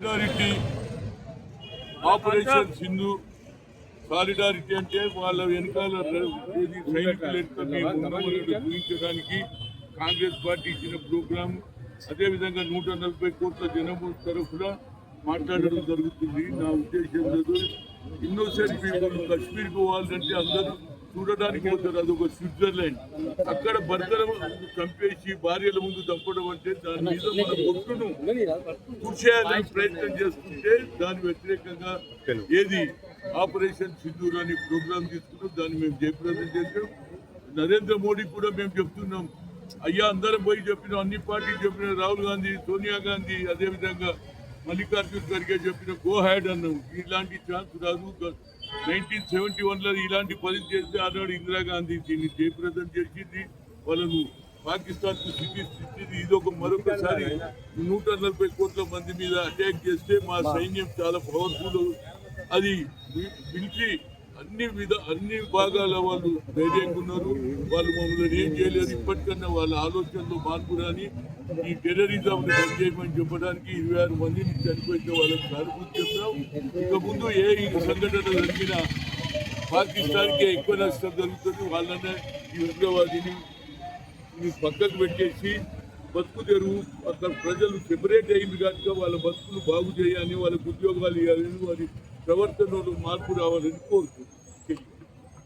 Solidarity operation Sindhu solidarity అంటే వాళ్ళ వెనకాల సైనికులు గురించడానికి కాంగ్రెస్ పార్టీ ఇచ్చిన ప్రోగ్రాం. అదేవిధంగా 140 కోట్ల జనము తరఫున మాట్లాడడం జరుగుతుంది. నా ఉద్దేశం లేదు, ఇన్నోసెంట్ పీపుల్ కశ్మీర్ పోవాలంటే అందరూ చూడడానికి పోతారు, అదొక స్విట్జర్లాండ్. అక్కడ భర్తలను చంపేసి భార్యల ముందు చంపడం అంటే దాని మీద మన పొట్టును చూసేయాలని ప్రయత్నం చేస్తుంటే దాని వ్యతిరేకంగా ఏది ఆపరేషన్ సింధూర్ అని ప్రోగ్రాం తీసుకున్నాం. దాన్ని మేము జయప్రదం చేసాం. నరేంద్ర మోడీ కూడా మేము చెప్తున్నాం, అయ్యా అందరం పోయి చెప్పినాం, అన్ని పార్టీలు చెప్పిన, రాహుల్ గాంధీ, సోనియా గాంధీ, అదేవిధంగా మల్లికార్జున్ ఖర్గే చెప్పిన గో హ్యాడ్ అన్నాం. ఇలాంటి ఛాన్స్ రాదు. 1971లో ఇలాంటి పని చేస్తే ఆనాడు ఇందిరాగాంధీ దీన్ని జయప్రదం చేసింది. వాళ్ళను పాకిస్తాన్ కు ఇచ్చింది. ఇది ఒక మరొకసారి 140 కోట్ల మంది మీద అటాక్ చేస్తే మా సైన్యం చాలా పవర్ఫుల్. అది మిలిటరీ అన్ని భాగాల వాళ్ళు ధైర్యంగా ఉన్నారు. వాళ్ళు మమ్మల్ని ఏం చేయలేరు. ఇప్పటికన్నా వాళ్ళ ఆలోచనలు మార్పు రాని ఈ టెర్రరిజం చేయమని చెప్పడానికి 26 మందిని చనిపోయితే వాళ్ళకి సానుభూతి చెప్తాం. ఇక ముందు ఏ సంఘటన జరిగినా పాకిస్తాన్కే ఎక్కువ నష్టం జరుగుతుంది. వాళ్ళనే ఈ ఉగ్రవాదిని పక్కకు పెట్టేసి బతుకు తెరువు, అక్కడ ప్రజలు సెపరేట్ అయింది కనుక వాళ్ళ బతుకులు బాగు చేయాలని, వాళ్ళకు ఉద్యోగాలు ఇవ్వాలని, వారి ప్రవర్తనలో మార్పు రావాలని కోరుతుంది.